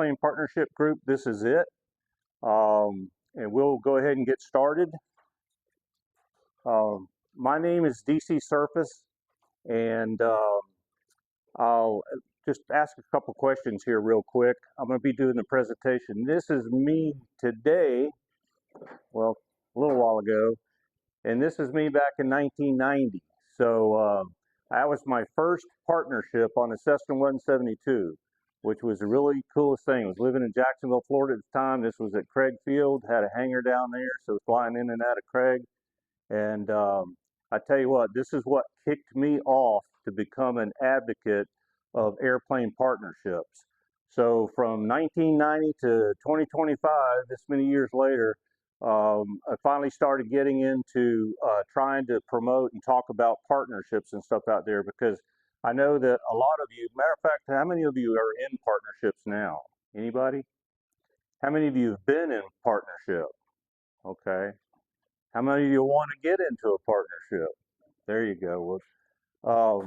Airplane Partnership Group. This is it. And we'll go ahead and get started. My name is DC Surface, and I'll just ask a couple questions here real quick. I'm going to be doing the presentation. This is me today, well, a little while ago, and this is me back in 1990. So that was my first partnership on a Cessna 172, which was the really coolest thing. I was living in Jacksonville, Florida at the time. This was at Craig Field, had a hangar down there, so flying in and out of Craig. And I tell you what, this is what kicked me off to become an advocate of airplane partnerships. So from 1990 to 2025, this many years later, I finally started getting into trying to promote and talk about partnerships and stuff out there, because I know that a lot of you, matter of fact, how many of you are in partnerships now? Anybody? How many of you have been in partnership? Okay. How many of you want to get into a partnership? There you go. Well,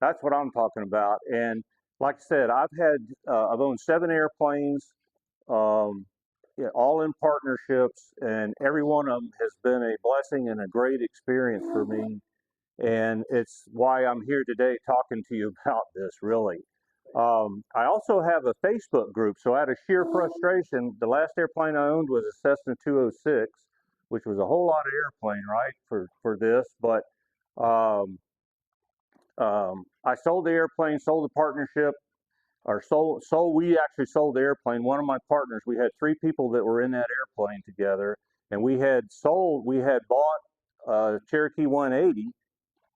that's what I'm talking about. And like I said, I've owned 7 airplanes, yeah, all in partnerships, and every one of them has been a blessing and a great experience for me. And it's why I'm here today talking to you about this, really. I also have a Facebook group. So out of sheer frustration, the last airplane I owned was a Cessna 206, which was a whole lot of airplane, right, for this. But I sold the airplane, sold the partnership, or we actually sold the airplane. One of my partners, we had 3 people that were in that airplane together, and we had bought a Cherokee 180,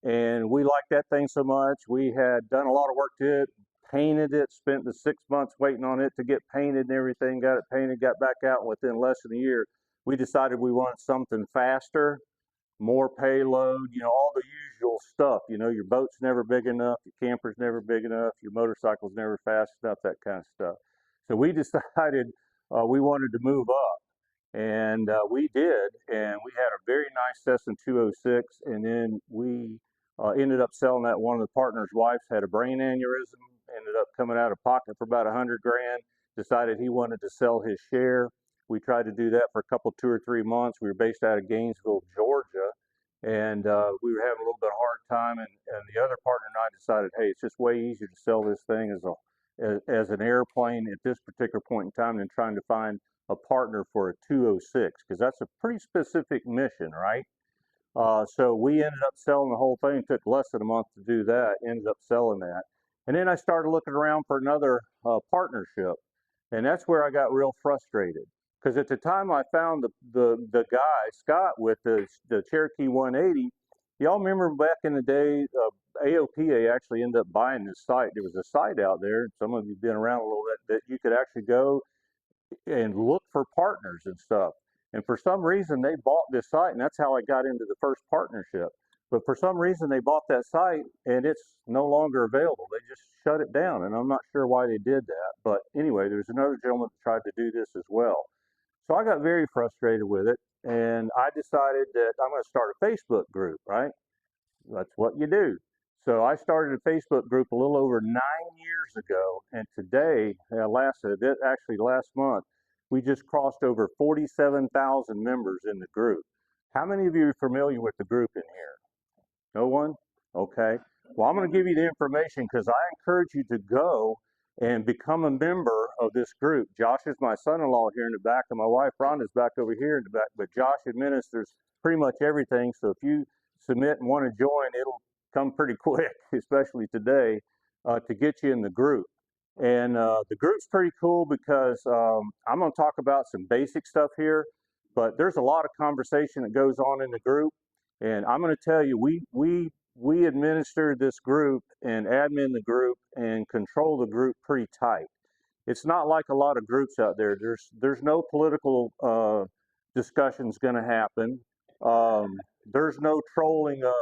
and we liked that thing so much. We had done a lot of work to it, painted it, spent the 6 months waiting on it to get painted and everything, got it painted, got back out, and within less than a year, we decided we wanted something faster, more payload, all the usual stuff. Your boat's never big enough, your camper's never big enough, your motorcycle's never fast enough, that kind of stuff. So we decided we wanted to move up, and we did, and we had a very nice Cessna 206, and then we ended up selling that. One of the partners' wives had a brain aneurysm, ended up coming out of pocket for about $100 grand, decided he wanted to sell his share. We tried to do that for a couple, 2 or 3 months. We were based out of Gainesville, Georgia, and we were having a little bit of a hard time. And the other partner and I decided, hey, it's just way easier to sell this thing as an airplane at this particular point in time than trying to find a partner for a 206, because that's a pretty specific mission, right? So we ended up selling the whole thing. It took less than a month to do that. Ended up selling that. And then I started looking around for another partnership. And that's where I got real frustrated. Because at the time I found the guy, Scott, with the Cherokee 180, y'all remember back in the day, AOPA actually ended up buying this site. There was a site out there, some of you have been around a little bit, that you could actually go and look for partners and stuff. And for some reason, they bought this site, and that's how I got into the first partnership. But for some reason, they bought that site, and it's no longer available. They just shut it down, and I'm not sure why they did that. But anyway, there's another gentleman that tried to do this as well. So I got very frustrated with it, and I decided that I'm going to start a Facebook group, right? That's what you do. So I started a Facebook group a little over 9 years ago, and today, last month, we just crossed over 47,000 members in the group. How many of you are familiar with the group in here? No one? Okay. Well, I'm going to give you the information, because I encourage you to go and become a member of this group. Josh is my son-in-law here in the back, and my wife Rhonda's back over here in the back, but Josh administers pretty much everything. So if you submit and want to join, it'll come pretty quick, especially today, to get you in the group. And the group's pretty cool because I'm going to talk about some basic stuff here, but there's a lot of conversation that goes on in the group. And I'm going to tell you, we administer this group and admin the group and control the group pretty tight. It's not like a lot of groups out there. There's no political discussions going to happen. There's no trolling of,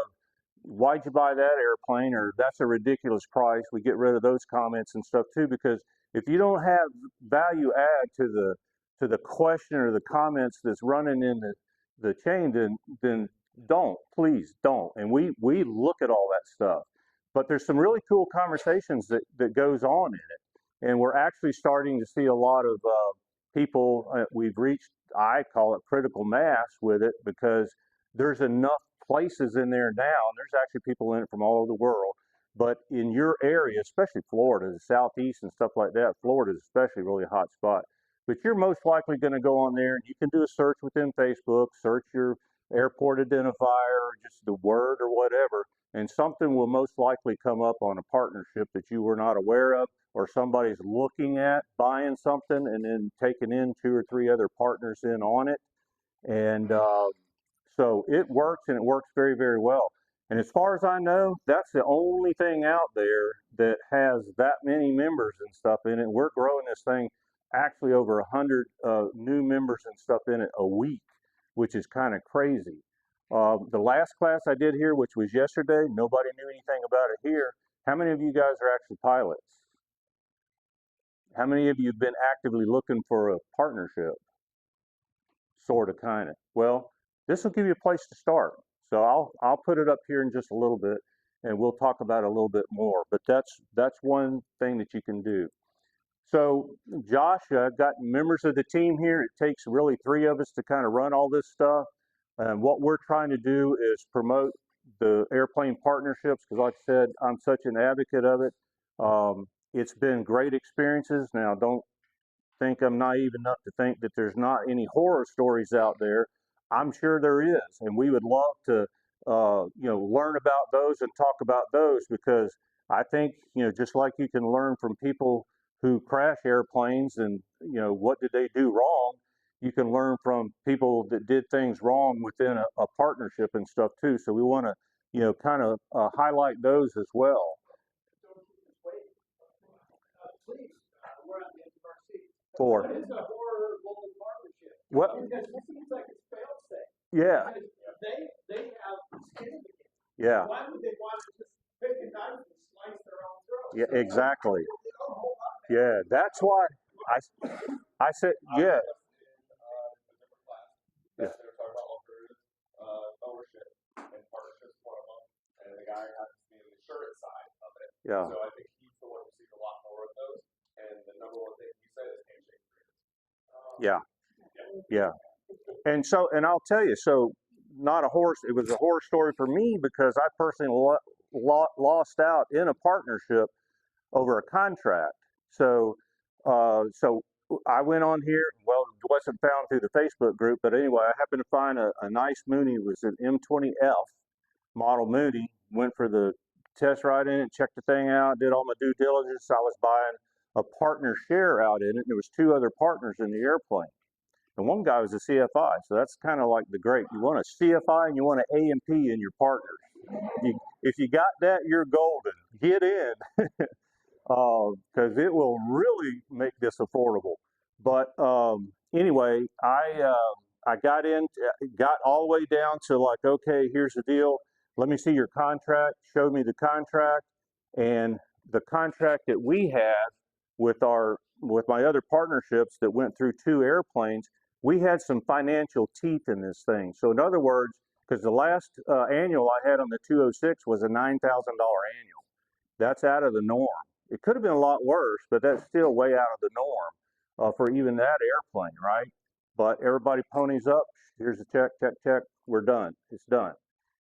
why'd you buy that airplane, or that's a ridiculous price. We get rid of those comments and stuff too, because if you don't have value add to the question or the comments that's running in the chain, then please don't. And we look at all that stuff. But there's some really cool conversations that goes on in it. and we're actually starting to see a lot of people. We've reached, I call it critical mass with it, because there's enough places in there now, and there's actually people in it from all over the world. But in your area, especially Florida, the southeast and stuff like that, Florida is especially really a hot spot. But you're most likely going to go on there, and you can do a search within Facebook, search your airport identifier, or just the word or whatever, and something will most likely come up on a partnership that you were not aware of, or somebody's looking at buying something and then taking in two or three other partners in on it. And so it works, and it works very, very well. And as far as I know, that's the only thing out there that has that many members and stuff in it. We're growing this thing actually over 100 new members and stuff in it a week, which is kind of crazy. The last class I did here, which was yesterday, nobody knew anything about it here. How many of you guys are actually pilots? How many of you have been actively looking for a partnership? Sort of, kind of. Well, this will give you a place to start. So I'll put it up here in just a little bit, and we'll talk about it a little bit more. But that's one thing that you can do. So Josh, I've got members of the team here. It takes really three of us to kind of run all this stuff. And what we're trying to do is promote the airplane partnerships, because like I said, I'm such an advocate of it. It's been great experiences. Now, don't think I'm naive enough to think that there's not any horror stories out there. I'm sure there is, and we would love to, learn about those and talk about those, because I think, just like you can learn from people who crash airplanes and, what did they do wrong, you can learn from people that did things wrong within a partnership and stuff too. So we want to, kind of highlight those as well. For But it's a horror global partnership. what? Because it seems like it's fail safe. Yeah. Because they have skin in the game. Yeah. Why would they want to just pick a knife and slice their own throat? Yeah. Exactly. They don't hold up. Yeah. That's why I said, yeah. That they're talking about alternatives, ownership and partnerships, one of them, and the guy has to be the insurance side of it. Yeah. So I think he's the one who sees a lot more of those. And the number one thing he said is handshake agreements. Yeah. Yeah. And so, and I'll tell you, so not a horse, it was a horror story for me, because I personally lost out in a partnership over a contract. So, so I went on here. Well, it wasn't found through the Facebook group, but anyway, I happened to find a nice Mooney. It was an M20F model Mooney. Went for the test ride in it, checked the thing out, did all my due diligence. I was buying a partner share out in it, and there was two other partners in the airplane. And one guy was a CFI, so that's kind of like the great. You want a CFI and you want an A&P in your partners. If you got that, you're golden. Get in, because it will really make this affordable. But anyway, I got in, got all the way down to like, okay, here's the deal. Let me see your contract. Showed me the contract, and the contract that we had with my other partnerships that went through two airplanes, we had some financial teeth in this thing. So in other words, because the last annual I had on the 206 was a $9,000 annual. That's out of the norm. It could have been a lot worse, but that's still way out of the norm for even that airplane, right? But everybody ponies up. Here's a check, check, check. We're done. It's done.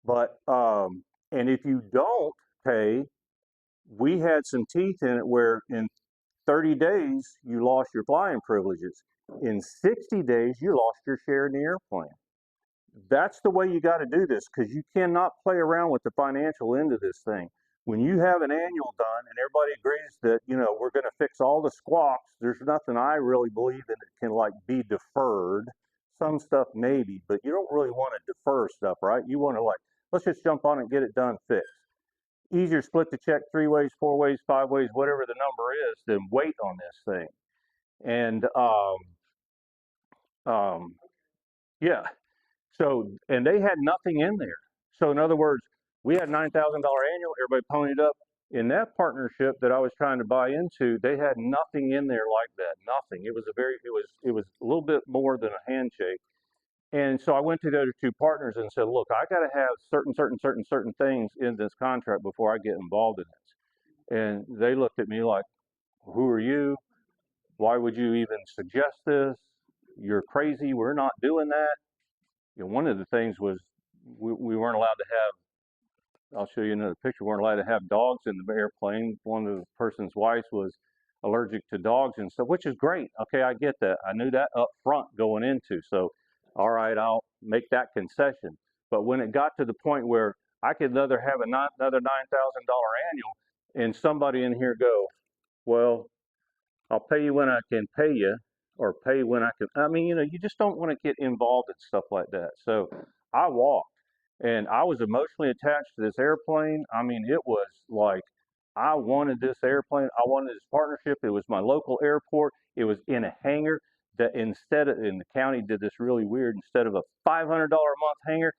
But and if you don't pay, we had some teeth in it where in 30 days you lost your flying privileges. In 60 days you lost your share in the airplane. That's the way you got to do this, because you cannot play around with the financial end of this thing. When you have an annual done and everybody agrees that, we're going to fix all the squawks, there's nothing I really believe that it can like be deferred. Some stuff maybe, but you don't really want to defer stuff, right? You want to like, let's just jump on it and get it done fixed. Easier split the check 3 ways, 4 ways, 5 ways, whatever the number is, than wait on this thing. And yeah. So, and they had nothing in there. So in other words, we had $9,000 annual, everybody ponied up. In that partnership that I was trying to buy into, they had nothing in there like that. Nothing. It was a little bit more than a handshake. And so I went to the other two partners and said, look, I got to have certain things in this contract before I get involved in this. And they looked at me like, Who are you? Why would you even suggest this? You're crazy. We're not doing that. One of the things was we weren't allowed to have. I'll show you another picture. We weren't allowed to have dogs in the airplane. One of the person's wives was allergic to dogs and stuff, which is great. Okay, I get that. I knew that up front going into. So, all right, I'll make that concession. But when it got to the point where I could either have another $9,000 annual, and somebody in here go, well, I'll pay you when I can pay you, or pay when I can. I mean, you just don't want to get involved in stuff like that. So I walked, and I was emotionally attached to this airplane. I mean, it was like I wanted this airplane. I wanted this partnership. It was my local airport. It was in a hangar that instead of, and the county did this really weird, instead of a $500 a month hangar,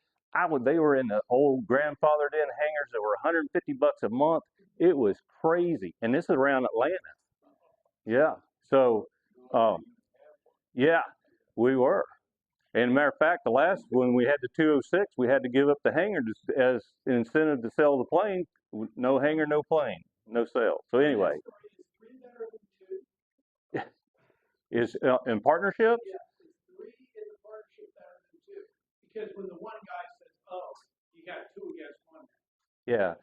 they were in the old grandfathered in hangars that were $150 a month. It was crazy. And this is around Atlanta. Yeah. So, um, yeah, we were. And matter of fact, the last when we had the 206, we had to give up the hangar as an incentive to sell the plane. No hangar, no plane, no sale. So anyway, Is three better than two? is in partnership. Yeah, is three in the partnership better than two? Because when the one guy says, oh, you got two against one. Yeah.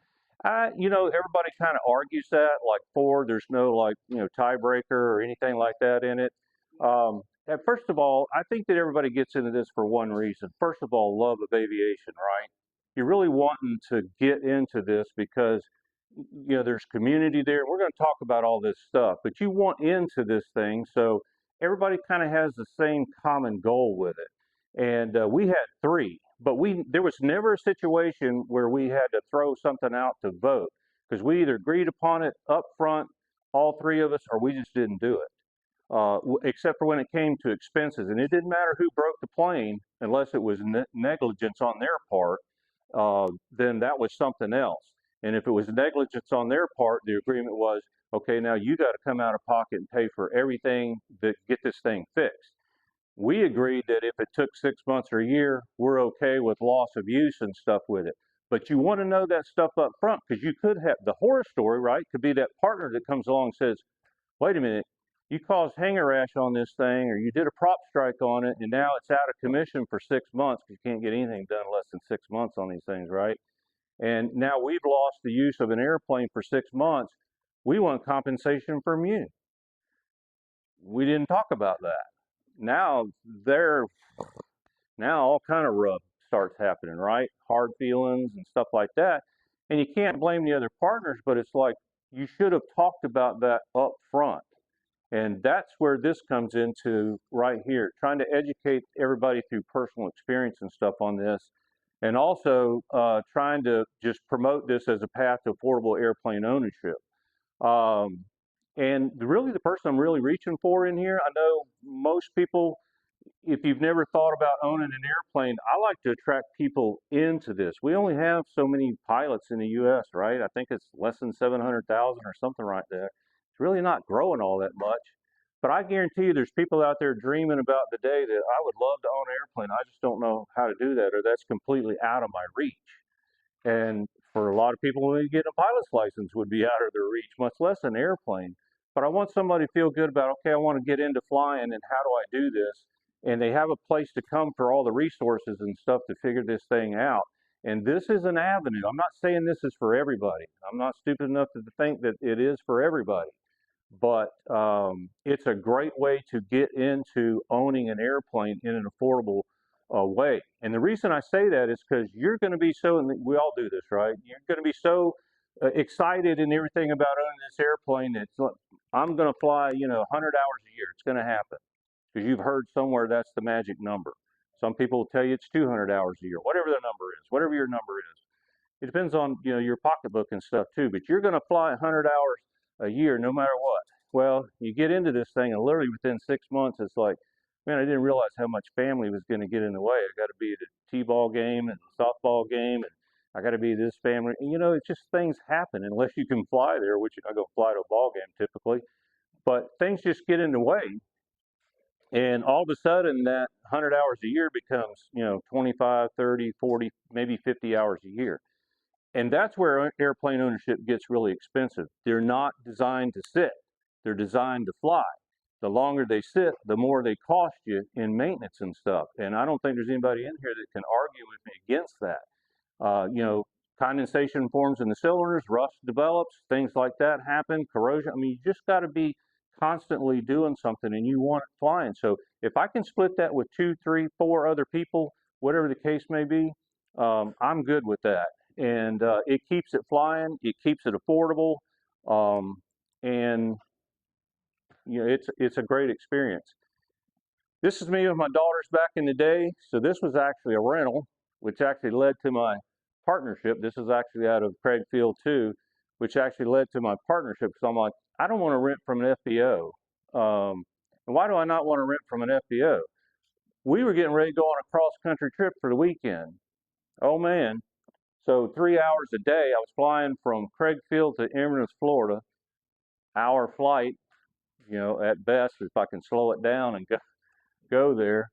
Everybody kind of argues that, like four, there's no like, tiebreaker or anything like that in it. And first of all, I think that everybody gets into this for one reason. First of all, love of aviation, right? You're really wanting to get into this because, there's community there. We're going to talk about all this stuff, but you want into this thing. So everybody kind of has the same common goal with it. And we had three, but there was never a situation where we had to throw something out to vote because we either agreed upon it up front, all three of us, or we just didn't do it. Except for when it came to expenses, and it didn't matter who broke the plane unless it was negligence on their part. Then that was something else. And if it was negligence on their part, the agreement was, okay, now you got to come out of pocket and pay for everything to get this thing fixed. We agreed that if it took 6 months or a year, we're okay with loss of use and stuff with it. But you want to know that stuff up front because you could have the horror story, right? Could be that partner that comes along and says, wait a minute, you caused hanger rash on this thing or you did a prop strike on it and now it's out of commission for 6 months because you can't get anything done less than 6 months on these things, right? And now we've lost the use of an airplane for 6 months. We want compensation from you. We didn't talk about that. Now they're now all kind of rub starts happening, right? Hard feelings and stuff like that. And you can't blame the other partners, but it's like you should have talked about that up front. And that's where this comes into right here, trying to educate everybody through personal experience and stuff on this. And also trying to just promote this as a path to affordable airplane ownership. Um, and really, the person I'm really reaching for in here, I know most people, if you've never thought about owning an airplane, I like to attract people into this. We only have so many pilots in the U.S., right? I think it's less than 700,000 or something right there. It's really not growing all that much. But I guarantee you there's people out there dreaming about the day that I would love to own an airplane. I just don't know how to do that, or that's completely out of my reach. And for a lot of people, when they get a pilot's license would be out of their reach, much less an airplane. But I want somebody to feel good about, okay, I want to get into flying and how do I do this? And they have a place to come for all the resources and stuff to figure this thing out. And this is an avenue. I'm not saying this is for everybody. I'm not stupid enough to think that it is for everybody. But it's a great way to get into owning an airplane in an affordable way. And the reason I say that is because you're going to be so, and we all do this, right? You're going to be so excited and everything about owning this airplane that I'm going to fly, 100 hours a year. It's going to happen because you've heard somewhere that's the magic number. Some people will tell you it's 200 hours a year, whatever the number is, whatever your number is. It depends on your pocketbook and stuff too. But you're going to fly 100 hours a year no matter what. Well, you get into this thing, and literally within 6 months, it's like, man, I didn't realize how much family was going to get in the way. I got to be at a t-ball game and softball game, and I got to be this family. And, it's just things happen unless you can fly there, which you're not going to fly to a ball game typically. But things just get in the way, and all of a sudden that 100 hours a year becomes 25, 30, 40, maybe 50 hours a year. And that's where airplane ownership gets really expensive. They're not designed to sit. They're designed to fly. The longer they sit, the more they cost you in maintenance and stuff. And I don't think there's anybody in here that can argue with me against that. You know, condensation forms in the cylinders, rust develops, things like that happen, corrosion. I mean, you just got to be constantly doing something and you want it flying. So if I can split that with 2, 3, 4 other people, whatever the case may be, I'm good with that. And it keeps it flying, it keeps it affordable, and you know, it's a great experience. This is me with my daughters back in the day. So this was actually a rental, which actually led to my partnership. This is actually out of Craig Field too, which actually led to my partnership. So I'm like, I don't want to rent from an FBO. And why do I not want to rent from an FBO? We were getting ready to go on a cross-country trip for the weekend. Oh man. So 3 hours a day, I was flying from Craig Field to Inverness, Florida. Hour flight, you know, at best, if I can slow it down and go there.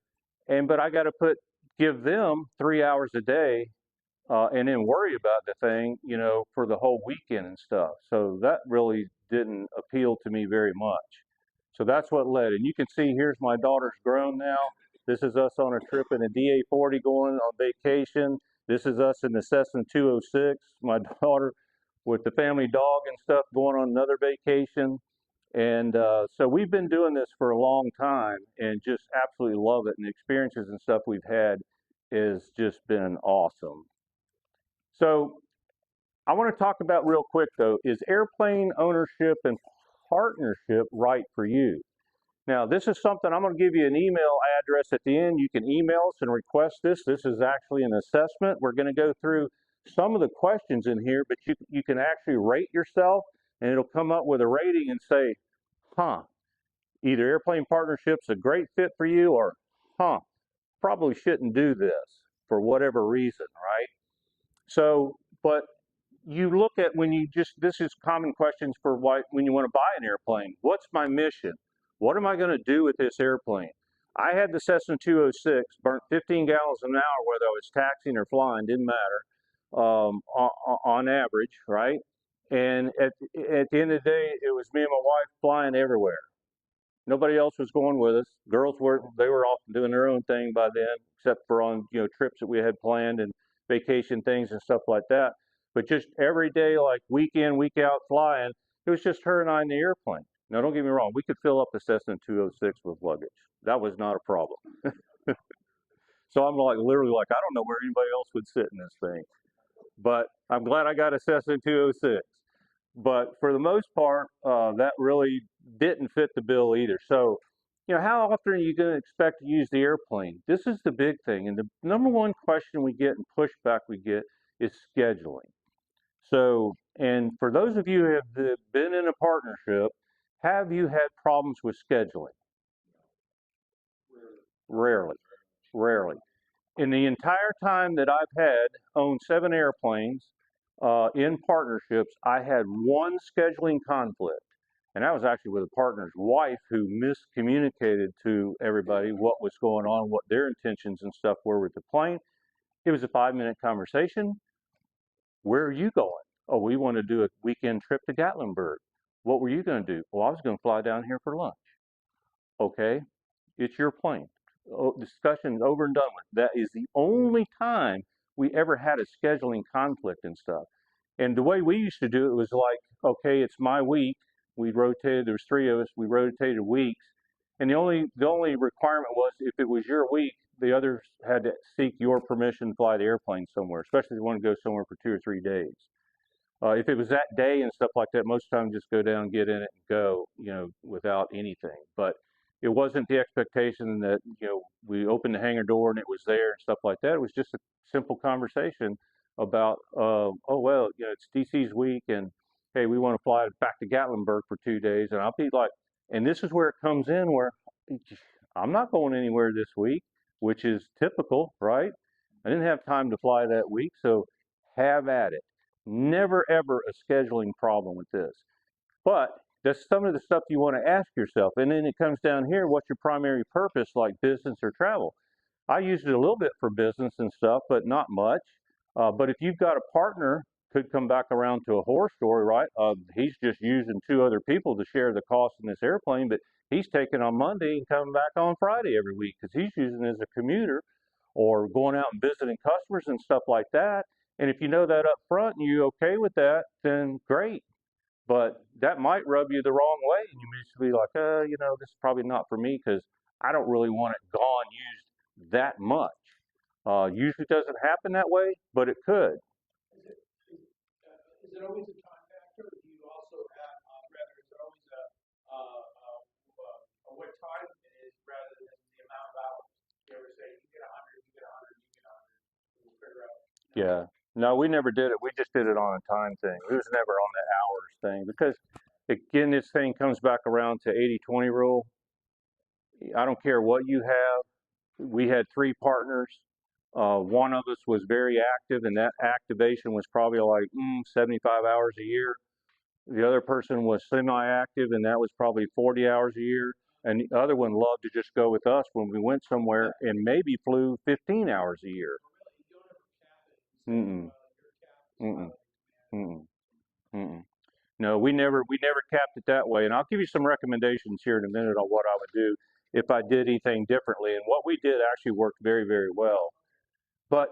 But I got to give them 3 hours a day, and then worry about the thing, you know, for the whole weekend and stuff. So that really didn't appeal to me very much. So that's what led. And you can see here's my daughter's grown now. This is us on a trip in a DA-40 going on vacation. This is us in the Cessna 206, my daughter with the family dog and stuff going on another vacation. And so we've been doing this for a long time and just absolutely love it. And the experiences and stuff we've had has just been awesome. So I want to talk about real quick though, is airplane ownership and partnership right for you? Now, this is something I'm going to give you an email address at the end. You can email us and request this. This is actually an assessment. We're going to go through some of the questions in here, but you can actually rate yourself and it'll come up with a rating and say, huh, either airplane partnership's a great fit for you or, huh, probably shouldn't do this for whatever reason, right? So, but you look at when you just, this is common questions for why, when you want to buy an airplane. What's my mission? What am I going to do with this airplane? I had the Cessna 206, burnt 15 gallons an hour, whether I was taxiing or flying, didn't matter, on average, right? And at the end of the day, it was me and my wife flying everywhere. Nobody else was going with us. Girls were, they were off doing their own thing by then, except for on, you know, trips that we had planned and vacation things and stuff like that. But just every day, like week in, week out flying, it was just her and I in the airplane. Now, don't get me wrong, we could fill up the Cessna 206 with luggage. That was not a problem. So I'm like, literally like, I don't know where anybody else would sit in this thing. But I'm glad I got a Cessna 206. But for the most part, that really didn't fit the bill either. So, you know, how often are you going to expect to use the airplane? This is the big thing. And the number one question we get and pushback we get is scheduling. So, and for those of you who have been in a partnership, have you had problems with scheduling? Rarely, rarely. In the entire time that I've had owned 7 airplanes in partnerships, I had one scheduling conflict. And that was actually with a partner's wife who miscommunicated to everybody what was going on, what their intentions and stuff were with the plane. It was a 5-minute conversation. Where are you going? Oh, we want to do a weekend trip to Gatlinburg. What were you going to do? Well, I was going to fly down here for lunch. Okay, it's your plane. Oh, discussion's over and done with. That is the only time we ever had a scheduling conflict and stuff. And the way we used to do it was like, okay, it's my week. We rotated. There was 3 of us. We rotated weeks, and the only requirement was if it was your week, the others had to seek your permission to fly the airplane somewhere, especially if you want to go somewhere for 2 or 3 days. If it was that day and stuff like that, most of the time just go down, get in it, and go, you know, without anything. But it wasn't the expectation that, you know, we opened the hangar door and it was there and stuff like that. It was just a simple conversation about, oh well, you know, it's DC's week, and hey, we want to fly back to Gatlinburg for 2 days, and I'll be like, and this is where it comes in, where I'm not going anywhere this week, which is typical, right? I didn't have time to fly that week, so have at it. Never ever a scheduling problem with this. But that's some of the stuff you want to ask yourself. And then it comes down here, what's your primary purpose, like business or travel? I use it a little bit for business and stuff, but not much. But if you've got a partner could come back around to a horror story, right? He's just using two other people to share the cost in this airplane, but he's taking on Monday and coming back on Friday every week because he's using it as a commuter or going out and visiting customers and stuff like that. And if you know that up front and you're okay with that, then great. But that might rub you the wrong way, and you may just be like, this is probably not for me because I don't really want it gone used that much. Usually doesn't happen that way, but it could. Is it always a time factor, or do you also have, rather, is it always a what time it is rather than the amount of hours? You ever say, you get 100, you get 100, you get 100, and you figure out, Yeah. No, we never did it. We just did it on a time thing. It was never on the hours thing because, again, this thing comes back around to 80-20 rule. I don't care what you have. We had three partners. One of us was very active, and that activation was probably like 75 hours a year. The other person was semi-active, and that was probably 40 hours a year. And the other one loved to just go with us when we went somewhere and maybe flew 15 hours a year. you don't ever cap it. Mm-mm, Your cap is mm-mm, pilot mm-mm, mm-mm. No, we never capped it that way. And I'll give you some recommendations here in a minute on what I would do if I did anything differently. And what we did actually worked very, very well. But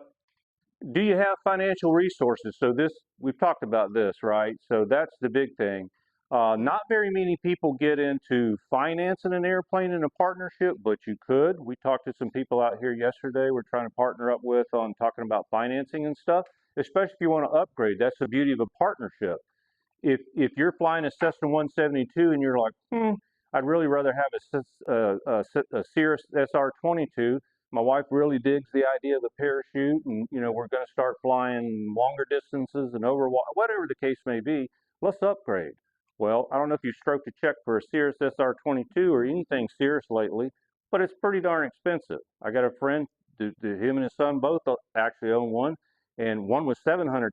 do you have financial resources? So this, we've talked about this, right? So that's the big thing. Not very many people get into financing an airplane in a partnership, but you could. We talked to some people out here yesterday we're trying to partner up with on talking about financing and stuff, especially if you want to upgrade. That's the beauty of a partnership. If you're flying a Cessna 172 and you're like, I'd really rather have a Cirrus SR-22. My wife really digs the idea of a parachute, and we're going to start flying longer distances and over whatever the case may be. Let's upgrade. Well, I don't know if you stroked a check for a Cirrus SR-22 or anything Cirrus lately, but it's pretty darn expensive. I got a friend, him and his son both actually own one, and one was $700,000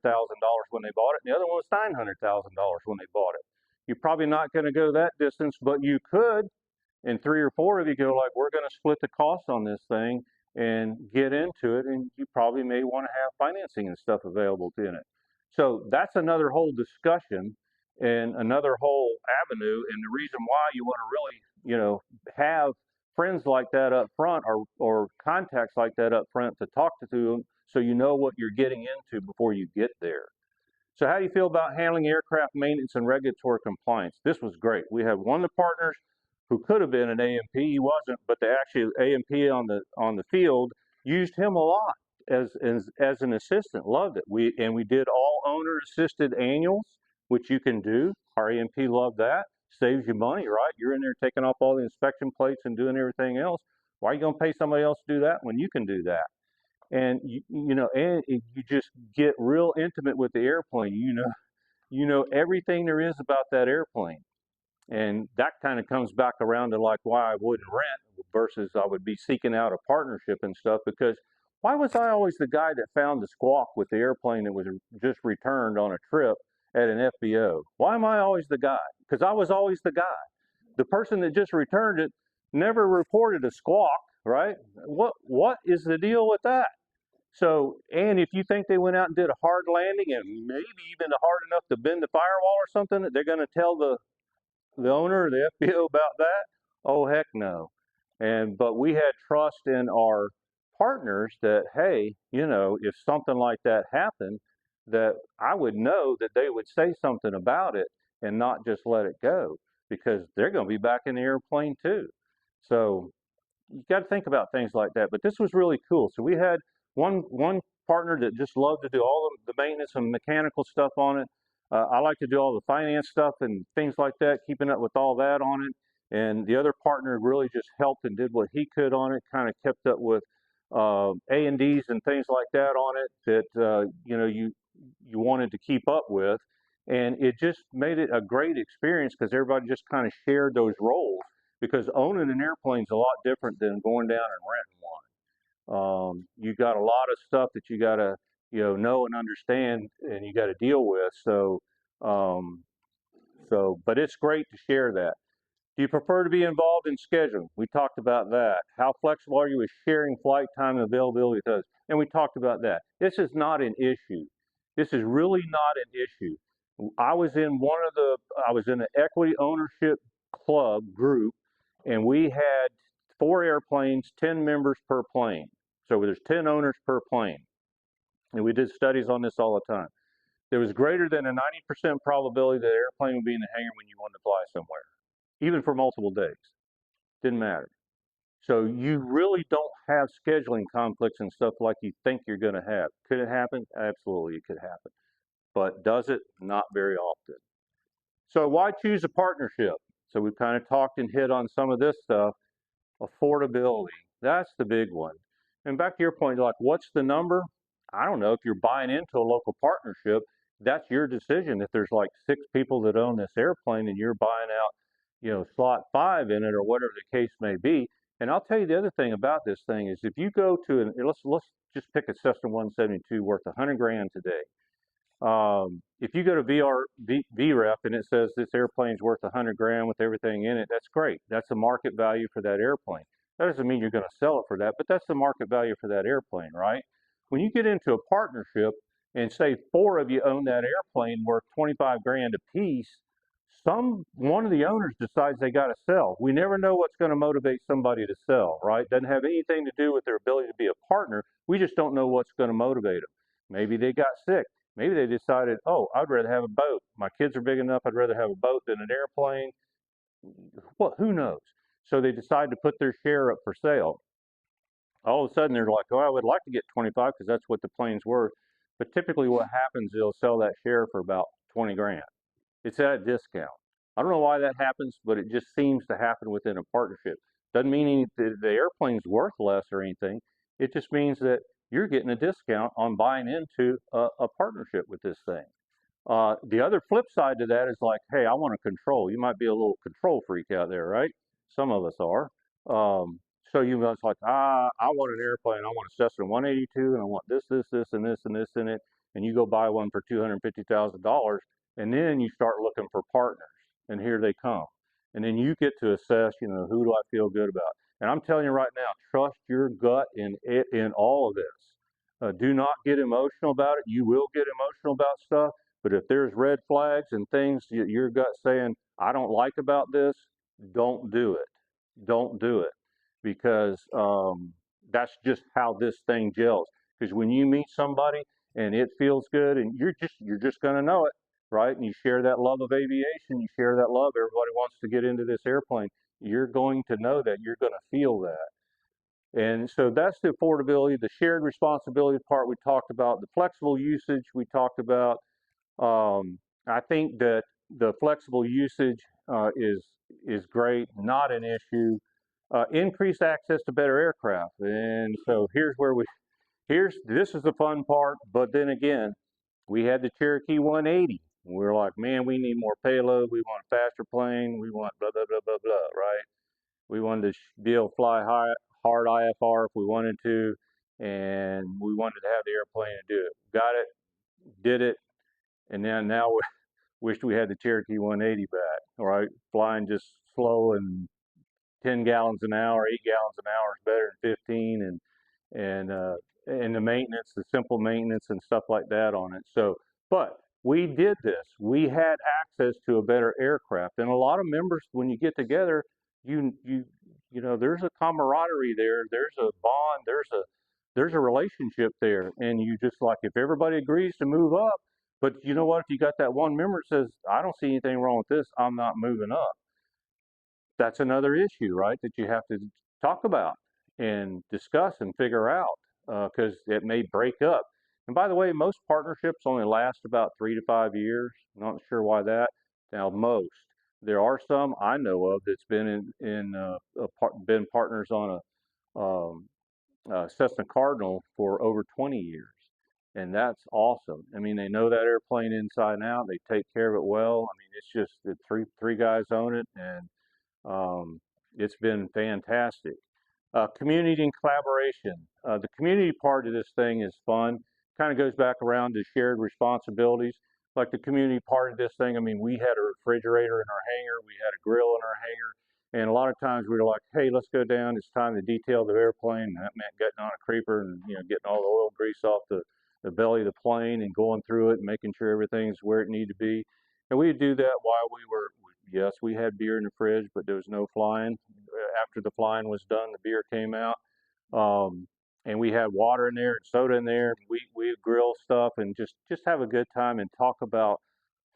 when they bought it, and the other one was $900,000 when they bought it. You're probably not going to go that distance, but you could, and three or four of you go like, we're going to split the cost on this thing and get into it, and you probably may want to have financing and stuff available in it. So that's another whole discussion and another whole avenue, and the reason why you want to really, have friends like that up front or contacts like that up front to talk to them so you know what you're getting into before you get there. So how do you feel about handling aircraft maintenance and regulatory compliance? This was great. We had one of the partners who could have been an A&P. He wasn't, but the actual A&P on the field used him a lot as an assistant. Loved it. We did all owner assisted annuals, which you can do. Our A&P loved that. Saves you money, right? You're in there taking off all the inspection plates and doing everything else. Why are you going to pay somebody else to do that when you can do that? And you just get real intimate with the airplane. You know everything there is about that airplane, and that kind of comes back around to like why I wouldn't rent versus I would be seeking out a partnership and stuff. Because why was I always the guy that found the squawk with the airplane that was just returned on a trip at an FBO? Why am I always the guy? Because I was always the guy. The person that just returned it never reported a squawk, right? What is the deal with that? So, and if you think they went out and did a hard landing and maybe even hard enough to bend the firewall or something, they're going to tell the owner or the FBO about that? Oh, heck no. But we had trust in our partners that, hey, if something like that happened, that I would know that they would say something about it and not just let it go because they're going to be back in the airplane too. So you got to think about things like that. But this was really cool. So we had one partner that just loved to do all of the maintenance and mechanical stuff on it. I like to do all the finance stuff and things like that, keeping up with all that on it. And the other partner really just helped and did what he could on it, kind of kept up with A&Ds and things like that on it that you wanted to keep up with. And it just made it a great experience because everybody just kind of shared those roles because owning an airplane is a lot different than going down and renting one. You got a lot of stuff that you got to know and understand, and you got to deal with. Um, but it's great to share that. Do you prefer to be involved in scheduling? We talked about that. How flexible are you with sharing flight time and availability with others? And we talked about that. This is not an issue. This is really not an issue. I was in an equity ownership club group, and we had 4 airplanes, 10 members per plane. So there's 10 owners per plane. And we did studies on this all the time. There was greater than a 90% probability that an airplane would be in the hangar when you wanted to fly somewhere, even for multiple days. Didn't matter. So you really don't have scheduling conflicts and stuff like you think you're going to have. Could it happen? Absolutely, it could happen. But does it? Not very often. So why choose a partnership? So we've kind of talked and hit on some of this stuff. Affordability, that's the big one. And back to your point, like, what's the number? I don't know. If you're buying into a local partnership, that's your decision. If there's like 6 people that own this airplane and you're buying out, slot 5 in it or whatever the case may be. And I'll tell you the other thing about this thing is if you go to let's just pick a Cessna 172 worth 100 grand today. If you go to VREF and it says this airplane's worth 100 grand with everything in it, that's great. That's the market value for that airplane. That doesn't mean you're going to sell it for that, but that's the market value for that airplane, right? When you get into a partnership and say 4 of you own that airplane worth 25 grand a piece, one of the owners decides they got to sell. We never know what's going to motivate somebody to sell, right? Doesn't have anything to do with their ability to be a partner. We just don't know what's going to motivate them. Maybe they got sick. Maybe they decided, oh, I'd rather have a boat. My kids are big enough, I'd rather have a boat than an airplane. Well, who knows? So they decide to put their share up for sale. All of a sudden, they're like, oh, I would like to get 25 because that's what the plane's worth. But typically, what happens, they'll sell that share for about 20 grand. It's at a discount. I don't know why that happens, but it just seems to happen within a partnership. Doesn't mean the airplane's worth less or anything. It just means that you're getting a discount on buying into a partnership with this thing. The other flip side to that is like, hey, I want to control. You might be a little control freak out there, right? Some of us are. So you guys like, I want an airplane. I want a Cessna 182, and I want this, and this, and this in it. And you go buy one for $250,000, and then you start looking for partners, and here they come. And then you get to assess, who do I feel good about? And I'm telling you right now, trust your gut in all of this. Do not get emotional about it. You will get emotional about stuff, but if there's red flags and things your gut saying, I don't like about this, don't do it. Don't do it because that's just how this thing gels. Because when you meet somebody and it feels good, and you're just going to know it, right? And you share that love of aviation, you share that love. Everybody wants to get into this airplane. You're going to know that. You're going to feel that. And so that's the affordability, the shared responsibility part we talked about, the flexible usage we talked about. I think that the flexible usage is great, not an issue. Increased access to better aircraft, and so this is the fun part. But then again, we had the Cherokee 180. We were like, man, we need more payload. We want a faster plane. We want blah blah blah blah blah. Right? We wanted to be able to fly hard IFR if we wanted to, and we wanted to have the airplane to do it. Got it, did it, and then now we wished we had the Cherokee 180 back. All right, flying just slow and 10 gallons an hour, 8 gallons an hour is better than 15, and the maintenance, the simple maintenance and stuff like that on it. So, but we did this. We had access to a better aircraft, and a lot of members, when you get together, you you there's a camaraderie there. There's a bond. There's a relationship there, and you just like if everybody agrees to move up. But you know what? If you got that one member that says, I don't see anything wrong with this, I'm not moving up, that's another issue, right? That you have to talk about and discuss and figure out because it may break up. And by the way, most partnerships only last about 3 to 5 years. Not sure why that. Now, most. There are some I know of that's been partners on a Cessna Cardinal for over 20 years, and that's awesome. I mean, they know that airplane inside and out. They take care of it well. I mean, it's just the three guys own it, and it's been fantastic. Community and collaboration. The community part of this thing is fun. Kind of goes back around to shared responsibilities. Like the community part of this thing, I mean, we had a refrigerator in our hangar, we had a grill in our hangar, and a lot of times we were like, hey, let's go down. It's time to detail the airplane. And that meant getting on a creeper and getting all the oil grease off the the belly of the plane and going through it and making sure everything's where it needed to be. And we would do that while we were, yes, we had beer in the fridge, but there was no flying. After the flying was done, the beer came out. Um, and we had water in there and soda in there. We would grill stuff and just have a good time and talk about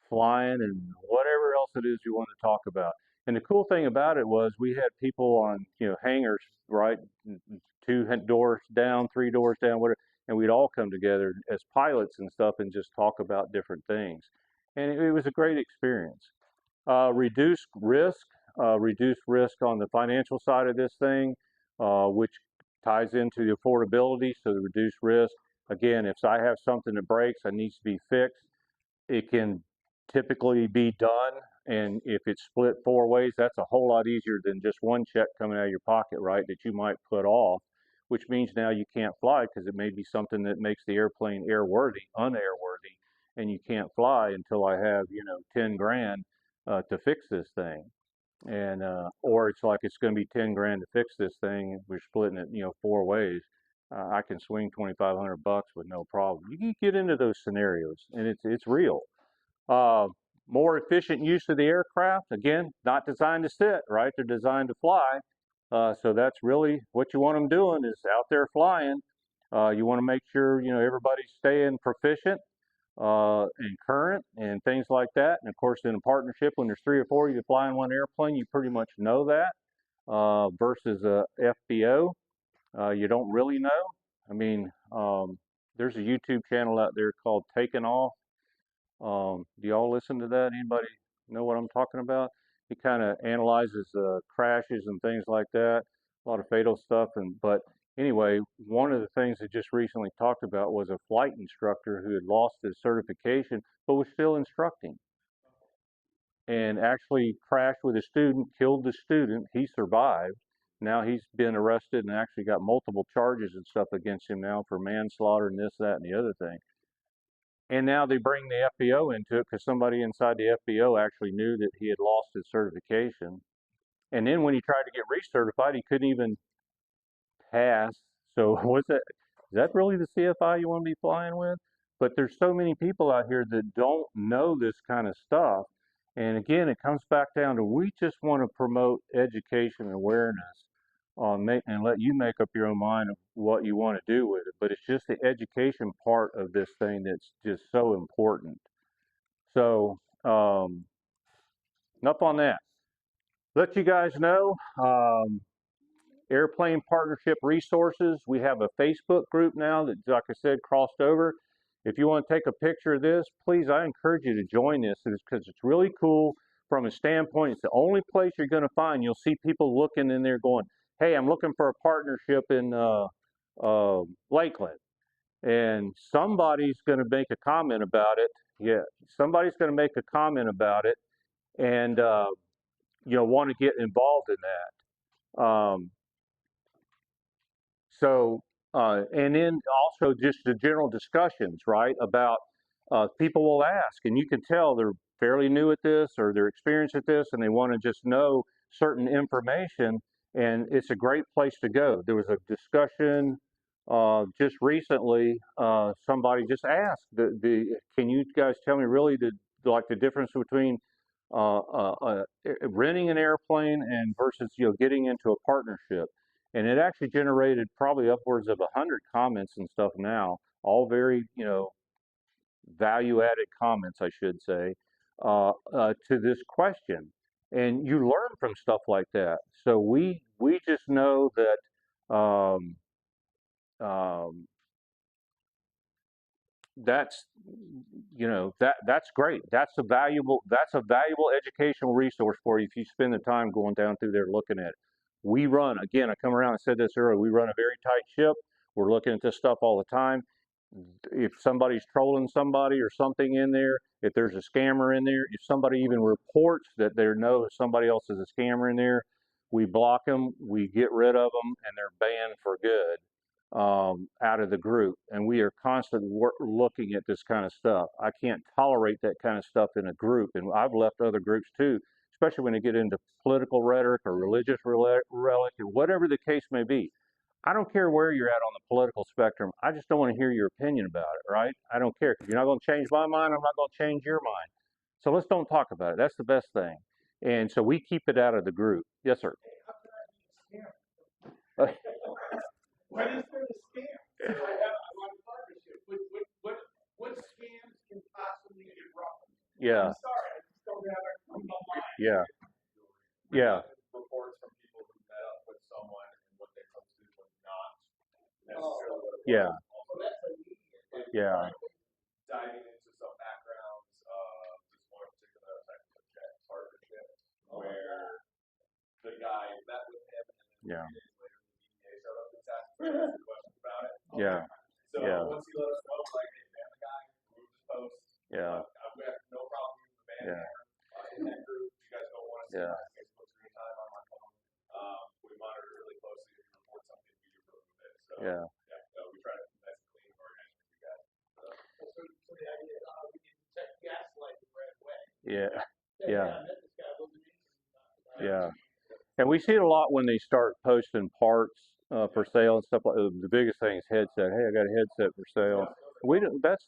flying and whatever else it is you want to talk about. And the cool thing about it was we had people on, hangars, right, two doors down, three doors down, whatever, and we'd all come together as pilots and stuff and just talk about different things. And it was a great experience. Reduce risk, reduce risk on the financial side of this thing, which ties into the affordability. So the reduce risk. Again, if I have something that breaks, that needs to be fixed, it can typically be done. And if it's split four ways, that's a whole lot easier than just one check coming out of your pocket, right, that you might put off, which means now you can't fly because it may be something that makes the airplane airworthy, unairworthy, and you can't fly until I have, 10 grand to fix this thing. And, or it's like it's going to be 10 grand to fix this thing. We're splitting it, four ways. I can swing 2,500 bucks with no problem. You can get into those scenarios, and it's real. Uh, More efficient use of the aircraft. Again, not designed to sit, right? They're designed to fly. So that's really what you want them doing is out there flying. You want to make sure everybody's staying proficient and current and things like that. And of course, in a partnership, when there's three or four of you flying one airplane, you pretty much know that. Versus a FBO, you don't really know. I mean, there's a YouTube channel out there called Taking Off. Do y'all listen to that? Anybody know what I'm talking about? He kind of analyzes crashes and things like that, a lot of fatal stuff. But anyway, one of the things that just recently talked about was a flight instructor who had lost his certification but was still instructing and actually crashed with a student, killed the student. He survived. Now he's been arrested and actually got multiple charges and stuff against him now for manslaughter and this, that, and the other thing. And now they bring the FBO into it because somebody inside the FBO actually knew that he had lost his certification. And then when he tried to get recertified, he couldn't even pass. So was that is that really the CFI you want to be flying with? But there's so many people out here that don't know this kind of stuff. And again, it comes back down to we just want to promote education and awareness and let you make up your own mind of what you want to do with it. But it's just the education part of this thing that's just so important. So, enough on that. Let you guys know, Airplane Partnership Resources. We have a Facebook group now that, like I said, crossed over. If you want to take a picture of this, please, I encourage you to join this because it's really cool from a standpoint. It's the only place you're going to find. You'll see people looking in there going, hey, I'm looking for a partnership in Lakeland. And somebody's going to make a comment about it. Yeah, somebody's going to make a comment about it and, want to get involved in that. And then also just the general discussions, right, about people will ask, and you can tell they're fairly new at this or they're experienced at this, and they want to just know certain information, and it's a great place to go. There was a discussion just recently. Somebody just asked, "Can you guys tell me really the difference between renting an airplane and versus getting into a partnership?" And it actually generated probably upwards of 100 comments and stuff now, all very value added comments, I should say, to this question. And you learn from stuff like that. So we just know that um, that's that's great. That's a valuable educational resource for you if you spend the time going down through there looking at it. We run, again, I come around and said this earlier, we run a very tight ship. We're looking at this stuff all the time. If somebody's trolling somebody or something in there, if there's a scammer in there, if somebody even reports that they know somebody else is a scammer in there, we block them, we get rid of them, and they're banned for good out of the group. And we are constantly looking at this kind of stuff. I can't tolerate that kind of stuff in a group, and I've left other groups too, especially when they get into political rhetoric or religious rhetoric or whatever the case may be. I don't care where you're at on the political spectrum. I just don't want to hear your opinion about it, right? I don't care. 'Cause you're not going to change my mind. I'm not going to change your mind. So let's don't talk about it. That's the best thing. And so we keep it out of the group. Yes, sir. Hey, how can I be a scam? What is there to scam? I want a partnership. What scams can possibly get wrong? Yeah. I'm sorry, I just don't have it on my mind. Yeah. Yeah. Reports from people who met up with someone and what they posted was not necessarily what it was. Yeah. Also, that's immediate. Yeah. Diving into some backgrounds of this one particular type of jet partnership where the guy met with him and then Yeah. 3 days later the DEA showed up and asked questions about it. Yeah. So Yeah. once he let us know, we're like, hey, ban the guy, remove his post. Yeah. We have no problem with the ban Yeah. in that group. You guys don't want to see Yeah. my Facebook screen time on my phone. We monitor it really closely. If you report something, we do remove it. So Yeah. we try to keep nice and clean and organized with you guys. So the idea is, we can check gaslighting right away. Yeah. Say, Yeah. I met this guy, wasn't he? Yeah. And we see it a lot when they start posting parts for sale and stuff like that. The biggest thing is headset. Hey, I got a headset for sale. We don't, that's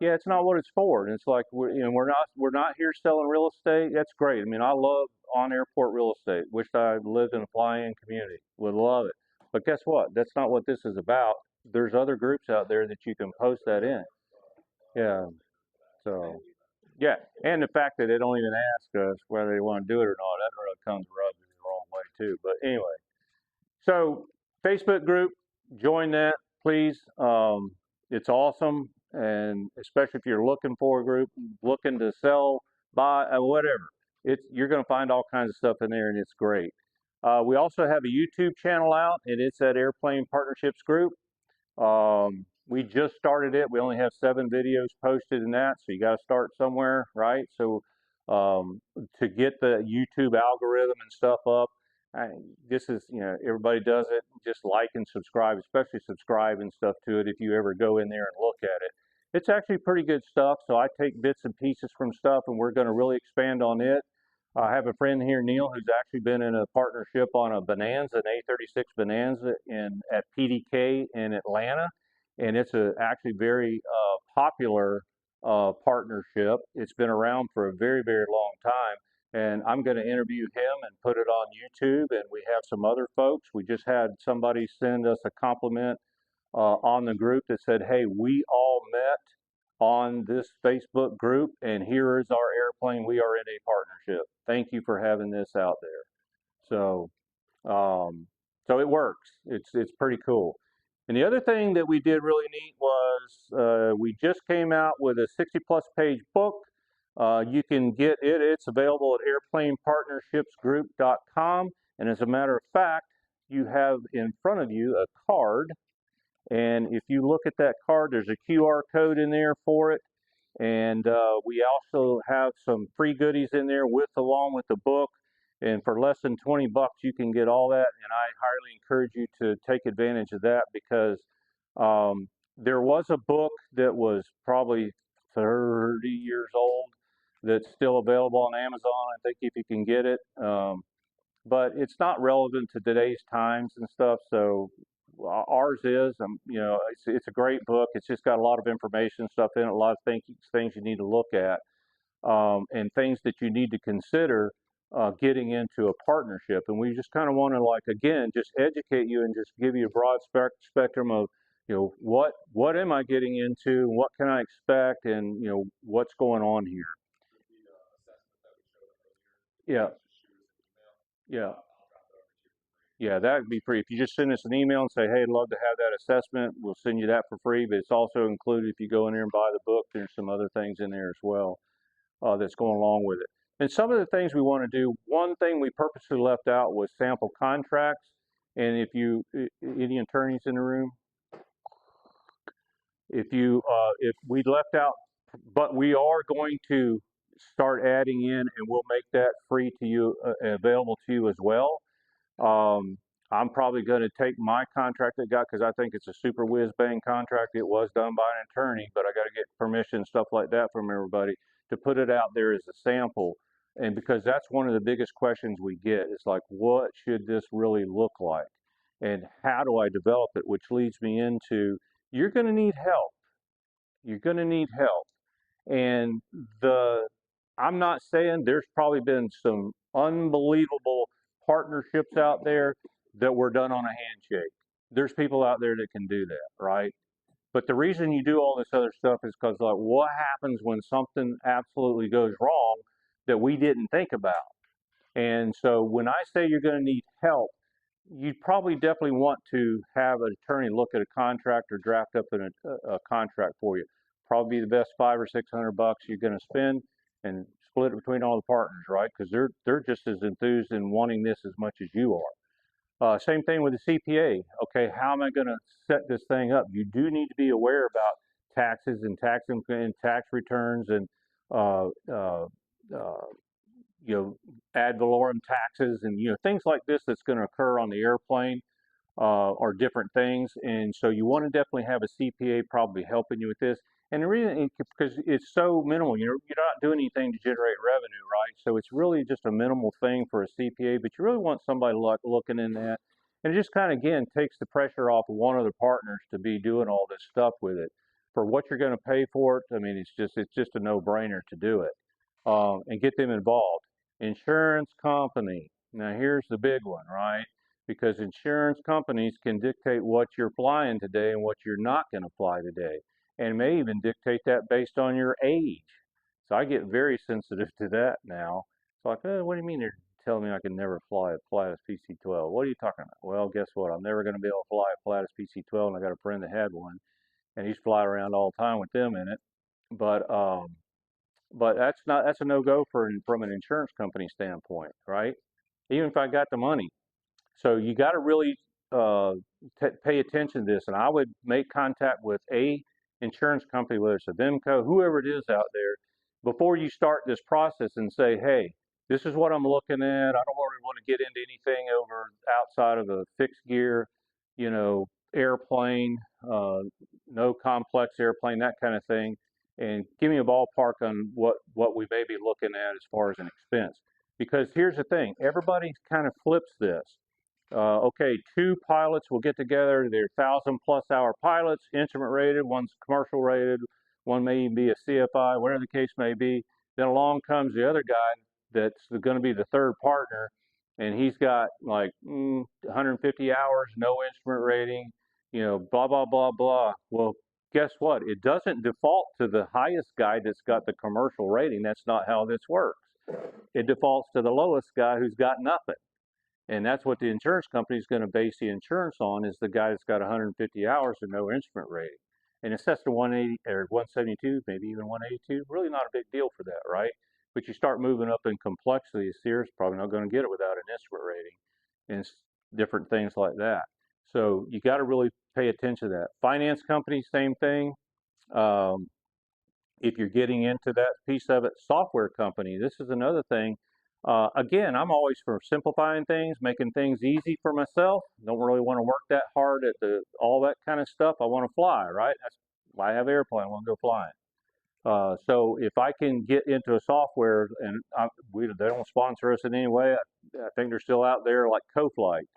yeah, it's not what it's for. And it's like we're not here selling real estate. That's great. I mean, I love on airport real estate. Wish I lived in a fly-in community. Would love it. But guess what? That's not what this is about. There's other groups out there that you can post that in. Yeah. So yeah, and the fact that they don't even ask us whether they want to do it or not, that really comes rubs me the wrong way too. But anyway, so Facebook group, join that, please. It's awesome, and especially if you're looking for a group, looking to sell, buy, whatever. You're going to find all kinds of stuff in there, and it's great. We also have a YouTube channel out, and it's at Airplane Partnerships Group. We just started it. We only have 7 videos posted in that, so you got to start somewhere, right? So to get the YouTube algorithm and stuff up, this is, everybody does it. Just like and subscribe, especially subscribe and stuff to it if you ever go in there and look at it. It's actually pretty good stuff, so I take bits and pieces from stuff, and we're going to really expand on it. I have a friend here, Neil, who's actually been in a partnership on a Bonanza, an A36 Bonanza at PDK in Atlanta, and it's actually very popular partnership. It's been around for a very, very long time, and I'm going to interview him and put it on YouTube, and we have some other folks. We just had somebody send us a compliment on the group that said, hey, we all met on this Facebook group, and here is our airplane. We are in a partnership. Thank you for having this out there. So, so it works. It's pretty cool. And the other thing that we did really neat was we just came out with a 60+ page book. You can get it. It's available at airplanepartnershipsgroup.com. And as a matter of fact, you have in front of you a card, and if you look at that card, there's a QR code in there for it. And we also have some free goodies in there along with the book. And for less than 20 bucks, you can get all that. And I highly encourage you to take advantage of that, because there was a book that was probably 30 years old that's still available on Amazon, I think, if you can get it. But it's not relevant to today's times and stuff. So ours is, it's a great book. It's just got a lot of information stuff in it, a lot of things you need to look at, and things that you need to consider getting into a partnership. And we just kind of want to, like, again, just educate you and just give you a broad spectrum of, what am I getting into, and what can I expect, and what's going on here. Yeah. Yeah. Yeah, that would be free. If you just send us an email and say, hey, I'd love to have that assessment, we'll send you that for free. But it's also included if you go in there and buy the book. There's some other things in there as well that's going along with it. And some of the things we want to do, one thing we purposely left out was sample contracts. And any attorneys in the room? If we left out, but we are going to start adding in, and we'll make that free to you, available to you as well. I'm probably going to take my contract I got, because I think it's a super whiz bang contract. It was done by an attorney, but I got to get permission, stuff like that from everybody, to put it out there as a sample. And because that's one of the biggest questions we get, is like, what should this really look like? and how do I develop it, which leads me into you're going to need help. You're going to need help. And the I'm not saying there's probably been some unbelievable partnerships out there that were done on a handshake. There's people out there that can do that, right? But the reason you do all this other stuff is because, like, what happens when something absolutely goes wrong that we didn't think about? And so when I say you're going to need help, you probably definitely want to have an attorney look at a contract or draft up a contract for you. Probably be the best 500 or 600 bucks you're going to spend, and split it between all the partners, right? Because they're just as enthused in wanting this as much as you are. Same thing with the CPA. Okay, how am I going to set this thing up? You do need to be aware about taxes and tax returns and uh, uh, uh, ad valorem taxes and things like this that's going to occur on the airplane or different things. And so you want to definitely have a CPA probably helping you with this. And the reason, because it's so minimal, you're not doing anything to generate revenue, right? So it's really just a minimal thing for a CPA, but you really want somebody looking in that. And it just kind of, again, takes the pressure off of one of the partners to be doing all this stuff with it. For what you're going to pay for it, I mean, it's just a no-brainer to do it and get them involved. Insurance company. Now, here's the big one, right? Because insurance companies can dictate what you're flying today and what you're not going to fly today, and may even dictate that based on your age. So I get very sensitive to that now. It's like, oh, what do you mean they're telling me I can never fly a Pilatus PC-12? What are you talking about? Well, guess what? I'm never going to be able to fly a Pilatus PC-12, and I got a friend that had one, and he's flying around all the time with them in it. But that's a no go from an insurance company standpoint, right? Even if I got the money, so you got to really uh, pay attention to this, and I would make contact with a insurance company, whether it's a Vimco, whoever it is out there, before you start this process, and say, hey, this is what I'm looking at. I don't really want to get into anything over outside of a fixed gear, airplane, uh, no complex airplane, that kind of thing, and give me a ballpark on what we may be looking at as far as an expense. Because here's the thing, everybody kind of flips this. Okay, two pilots will get together. They're 1,000+ hour pilots, instrument rated. One's commercial rated. One may even be a CFI, whatever the case may be. Then along comes the other guy that's going to be the third partner, and he's got like 150 hours, no instrument rating, blah blah blah blah. Well, guess what? It doesn't default to the highest guy that's got the commercial rating. That's not how this works. It defaults to the lowest guy who's got nothing. And that's what the insurance company is going to base the insurance on, is the guy that's got 150 hours and no instrument rating. And it's set to 180 or 172, maybe even 182. Really not a big deal for that, right? But you start moving up in complexity, Sears probably not going to get it without an instrument rating and different things like that. So you got to really pay attention to that. Finance company, same thing. Um, if you're getting into that piece of it, software company, this is another thing. Again, I'm always for simplifying things, making things easy for myself. Don't really want to work that hard at all that kind of stuff. I want to fly, right? That's why I have an airplane. I want to go flying. So if I can get into a software, and they don't sponsor us in any way, I think they're still out there, like CoFlight.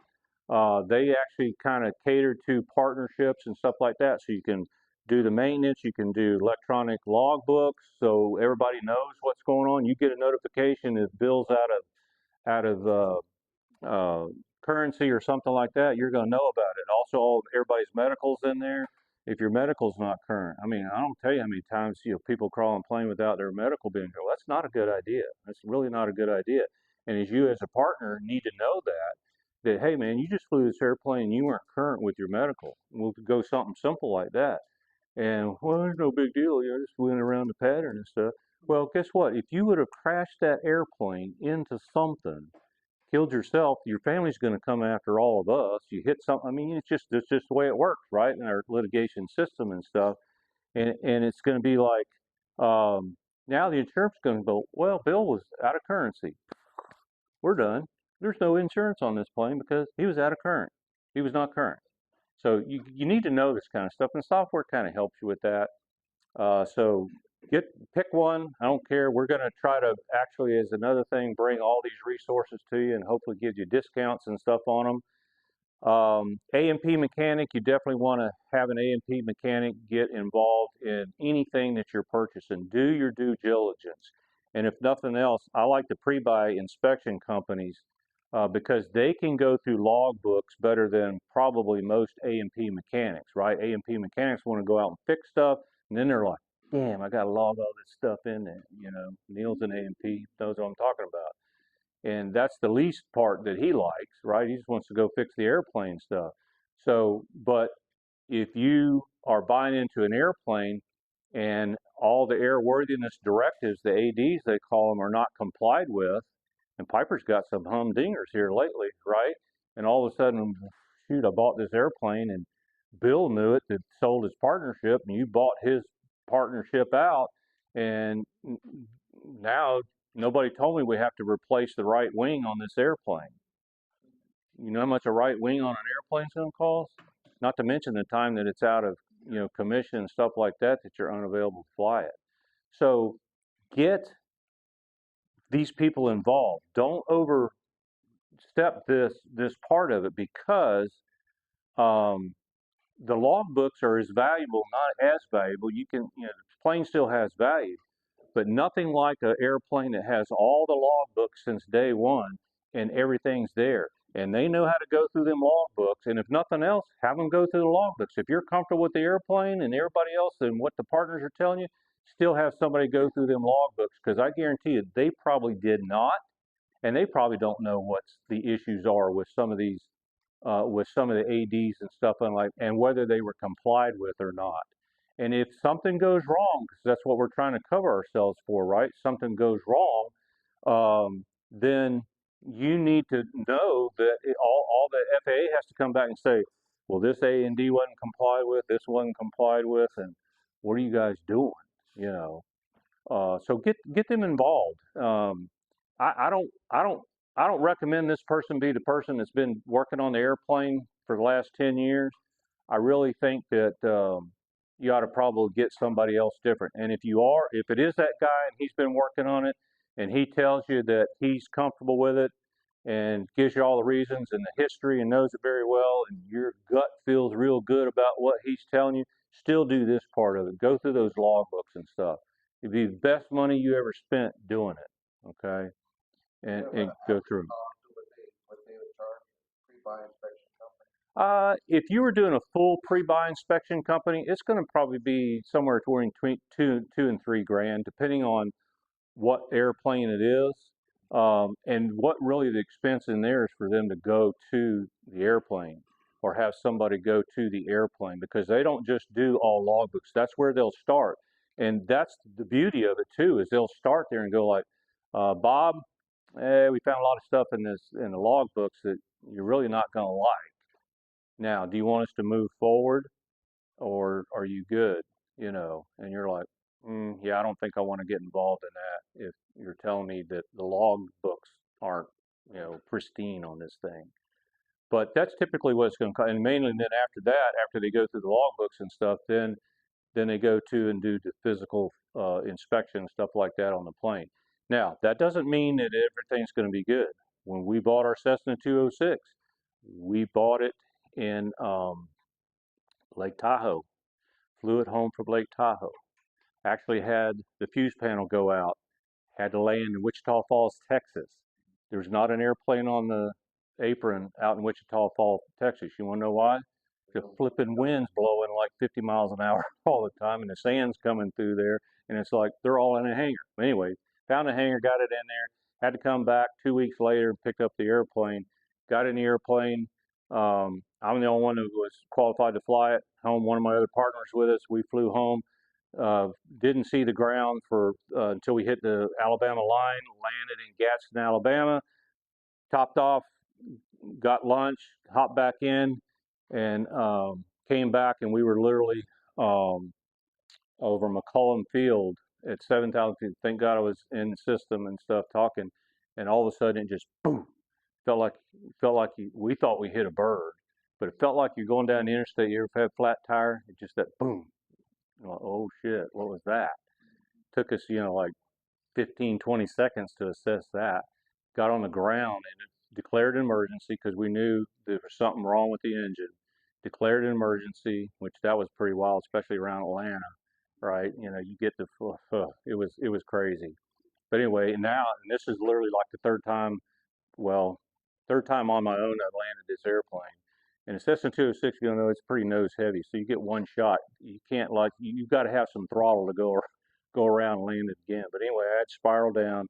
They actually kind of cater to partnerships and stuff like that. So you can do the maintenance, you can do electronic logbooks, so everybody knows what's going on. You get a notification if bills out of currency or something like that, you're going to know about it. Also, everybody's medical's in there. If your medical's not current, I mean, I don't tell you how many times people crawl on plane without their medical being current. That's not a good idea. That's really not a good idea. And as you, as a partner, need to know that hey man, you just flew this airplane, you weren't current with your medical. We'll go something simple like that. And well, there's no big deal. Just went around the pattern and stuff. Well, guess what? If you would have crashed that airplane into something, killed yourself, your family's going to come after all of us. You hit something. I mean, it's just the way it works, right? In our litigation system and stuff. And it's going to be like now the insurance is going to go. Well, Bill was out of currency. We're done. There's no insurance on this plane because he was out of current. He was not current. So you need to know this kind of stuff, and software kind of helps you with that. So pick one. I don't care. We're going to try to actually, as another thing, bring all these resources to you and hopefully give you discounts and stuff on them. A&P mechanic, you definitely want to have an A&P mechanic get involved in anything that you're purchasing. Do your due diligence. And if nothing else, I like the pre-buy inspection companies because they can go through log books better than probably most A&P mechanics, right? A&P mechanics want to go out and fix stuff, and then they're like, damn, I got to log all this stuff in there. You know, Neil's an A&P, knows what I'm talking about. And that's the least part that he likes, right? He just wants to go fix the airplane stuff. So, but if you are buying into an airplane and all the airworthiness directives, the ADs they call them, are not complied with, and Piper's got some humdingers here lately, right? And all of a sudden, shoot, I bought this airplane and Bill knew it that sold his partnership, and you bought his partnership out, and now nobody told me we have to replace the right wing on this airplane. You know how much a right wing on an airplane's going to cost? Not to mention the time that it's out of, commission and stuff like that you're unavailable to fly it. So get these people involved. Don't overstep this part of it because um, the logbooks are as valuable, not as valuable. The plane still has value, but nothing like an airplane that has all the logbooks since day one and everything's there. And they know how to go through them logbooks. And if nothing else, have them go through the logbooks. If you're comfortable with the airplane and everybody else and what the partners are telling you, still have somebody go through them logbooks because I guarantee you they probably did not, and they probably don't know what the issues are with some of the ADs and stuff and whether they were complied with or not. And if something goes wrong, because that's what we're trying to cover ourselves for, right? Something goes wrong, then you need to know that all the FAA has to come back and say, well, this A&D wasn't complied with, this wasn't complied with, and what are you guys doing? You know, so get them involved. I don't recommend this person be the person that's been working on the airplane for the last 10 years. I really think that you ought to probably get somebody else different. And if it is that guy and he's been working on it and he tells you that he's comfortable with it and gives you all the reasons and the history and knows it very well and your gut feels real good about what he's telling you, still do this part of it. Go through those logbooks and stuff. It'd be the best money you ever spent doing it, okay? And go through them. What they would charge pre-buy inspection company? If you were doing a full pre-buy inspection company, it's going to probably be somewhere between two and 3 grand, depending on what airplane it is, and what really the expense in there is for them to go to the airplane or have somebody go to the airplane because they don't just do all logbooks. That's where they'll start, and that's the beauty of it too is they'll start there and go like, Bob, we found a lot of stuff in the logbooks that you're really not going to like. Now, do you want us to move forward or are you good? And you're like, yeah, I don't think I want to get involved in that if you're telling me that the log books aren't, pristine on this thing. But that's typically what it's going to cost. And mainly then after that, after they go through the log books and stuff, then they go to and do the physical inspection and stuff like that on the plane. Now, that doesn't mean that everything's going to be good. When we bought our Cessna 206, we bought it in Lake Tahoe, flew it home from Lake Tahoe. Actually had the fuse panel go out, had to land in Wichita Falls, Texas. There's not an airplane on the apron out in Wichita Falls, Texas. You want to know why? The flipping wind's blowing like 50 miles an hour all the time, and the sand's coming through there, and it's like they're all in a hangar. Anyway, found a hangar, got it in there, had to come back 2 weeks later and pick up the airplane. Got in the airplane. I'm the only one who was qualified to fly it. Home, one of my other partners with us. We flew home. Uh, didn't see the ground for until we hit the Alabama line. Landed in Gadsden, Alabama. Topped off, got lunch, hopped back in, and came back, and we were literally um, over McCollum Field at 7,000 feet. Thank God I was in the system and stuff talking, and all of a sudden it just boom. We thought we hit a bird, but it felt like you're going down the interstate. You ever had flat tire? It just that boom. You're like, oh shit, what was that? Took us, like 15, 20 seconds to assess that. Got on the ground and declared an emergency because we knew there was something wrong with the engine. Declared an emergency, which that was pretty wild, especially around Atlanta, right? You know, you get the it was crazy. But anyway, and this is literally like the well, third time on my own I've landed this airplane. And a Cessna 206, you know, it's pretty nose heavy, so you get one shot. You can't like you've got to have some throttle to go around and land it again. But anyway, I had to spiral down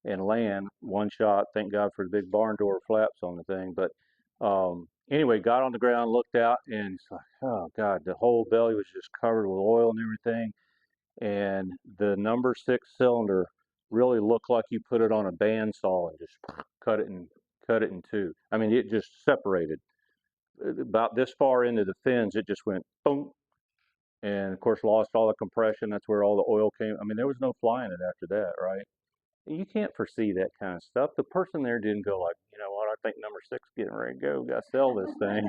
and land one shot. Thank God for the big barn door flaps on the thing. But anyway, got on the ground, looked out, and it's like, oh God, the whole belly was just covered with oil and everything. And the number 6 cylinder really looked like you put it on a bandsaw and just cut it in two. I mean, it just separated about this far into the fins. It just went boom, and of course lost all the compression. That's where all the oil came. I mean, there was no flying it after that, right? You can't foresee that kind of stuff. The person there didn't go like, you know what? I think number 6 getting ready to go. Got to sell this thing.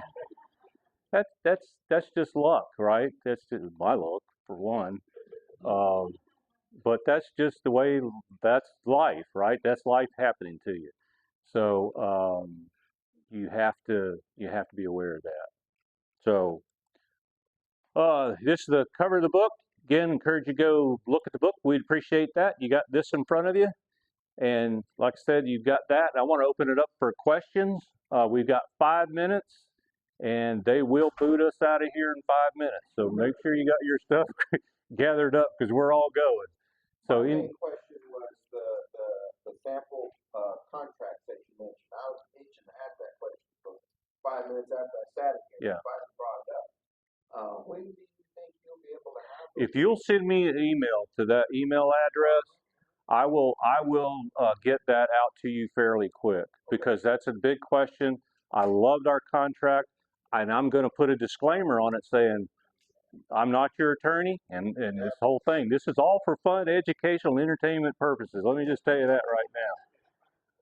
That's just luck, right? That's just my luck for one. Um, but that's just the way. That's life, right? That's life happening to you. So you have to be aware of that. So this is the cover of the book. Again, encourage you to go look at the book. We'd appreciate that. You got this in front of you. And like I said, you've got that. I want to open it up for questions. We've got 5 minutes, and they will boot us out of here in 5 minutes. So make sure you got your stuff gathered up because we're all going. So my main question was the sample contracts that you mentioned. I was itching to ask that question for 5 minutes after I sat here. Yeah. Finally brought it up. When do you think you'll be able to have those? If you'll send me an email to that email address, I will get that out to you fairly quick because that's a big question. I loved our contract, and I'm going to put a disclaimer on it saying I'm not your attorney, and this whole thing. This is all for fun, educational, entertainment purposes. Let me just tell you that right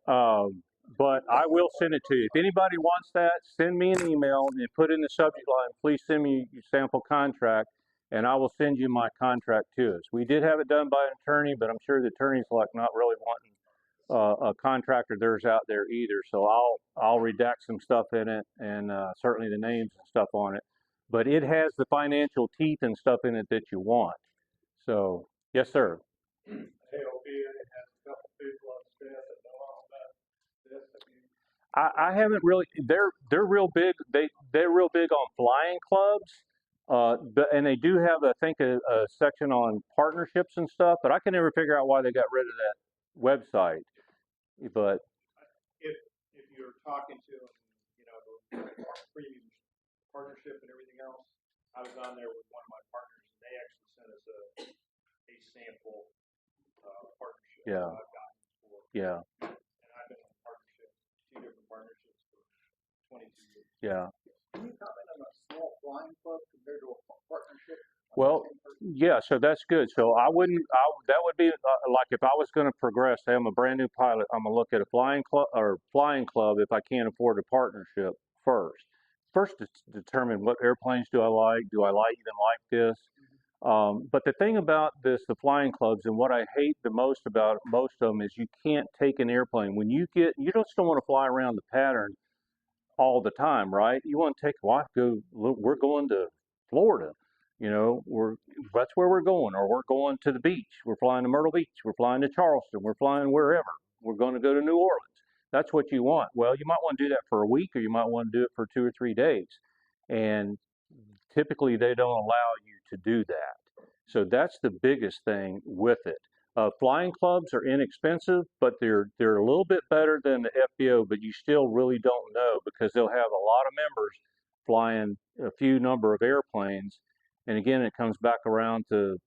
now. But I will send it to you. If anybody wants that, send me an email and put in the subject line, please send me your sample contract, and I will send you my contract to us. We did have it done by an attorney, but I'm sure the attorney's like not really wanting a contractor theirs out there either. So I'll redact some stuff in it and certainly the names and stuff on it. But it has the financial teeth and stuff in it that you want. So yes, sir. ALP has a couple people on staff that know all about this. I haven't really. They're real big. They're real big on flying clubs. And they do have, I think, a section on partnerships and stuff. But I can never figure out why they got rid of that website. But if you're talking to them, you know, the premium partnership and everything else, I was on there with one of my partners, and they actually sent us a sample partnership. Yeah. That I've gotten for. Yeah. And I've been in partnerships, 2 different partnerships for 22 years. Yeah. Can you comment on a small flying club compared to a partnership? Well, yeah, so that's good. So that would be like if I was going to progress, say I'm a brand new pilot, I'm going to look at a flying club if I can't afford a partnership first. First, to determine what airplanes do I like? Do I even like this? But the thing about the flying clubs and what I hate the most about most of them is you can't take an airplane. When you just don't want to fly around the pattern all the time, right? You want to take a wife, we're going to Florida, you know, that's where we're going, or we're going to the beach, we're flying to Myrtle Beach, we're flying to Charleston, we're flying wherever, we're going to go to New Orleans. That's what you want. Well, you might want to do that for a week, or you might want to do it for 2 or 3 days. And typically they don't allow you to do that. So that's the biggest thing with it. Flying clubs are inexpensive, but they're a little bit better than the FBO, but you still really don't know because they'll have a lot of members flying a few number of airplanes. And again, it comes back around to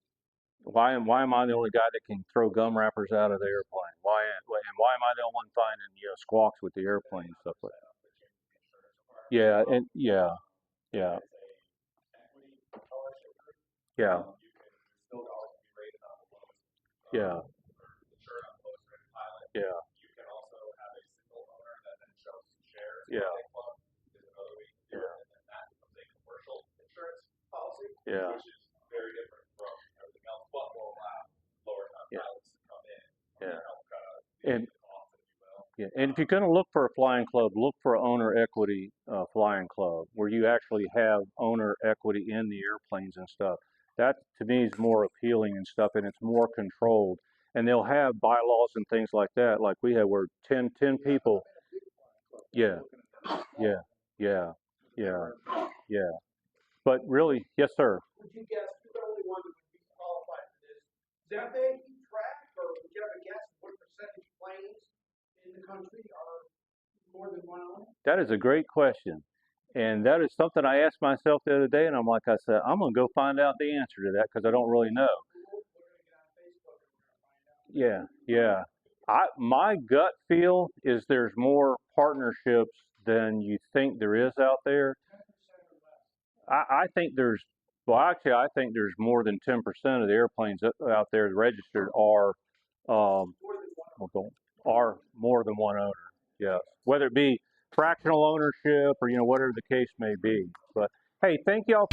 why am I the only guy that can throw gum wrappers out of the airplane? Why am I the only one finding squawks with the airplane and stuff like that? Yeah, and yeah. Yeah. Yeah. Yeah. Yeah. You can also have a single owner that then shows shares. Yeah. Club is another way to do it, and then that becomes a commercial insurance policy, Yeah. which is very different from everything else, but will allow lower time pilots to come in and help and the cost, if you will. Yeah, and if you're going to look for a flying club, look for an owner equity flying club where you actually have owner equity in the airplanes and stuff. That to me is more appealing and stuff, and it's more controlled. And they'll have bylaws and things like that, like we have, where 10 people. Yeah, yeah, yeah, yeah, yeah. But really, yes, sir. Would you guess, you're the only one that would be qualified for this? Does FAA keep track, or would you have a guess what percentage planes in the country are more than one owner? That is a great question. And that is something I asked myself the other day, and I'm like, I said, I'm going to go find out the answer to that because I don't really know. We're gonna get on Facebook and we're gonna find out. Yeah, yeah. My gut feel is there's more partnerships than you think there is out there. 10% or less. I think there's, well, actually, I think there's more than 10% of the airplanes out there registered are More than one owner. are more than one owner. Yes, whether it be fractional ownership or whatever the case may be. But hey, thank y'all.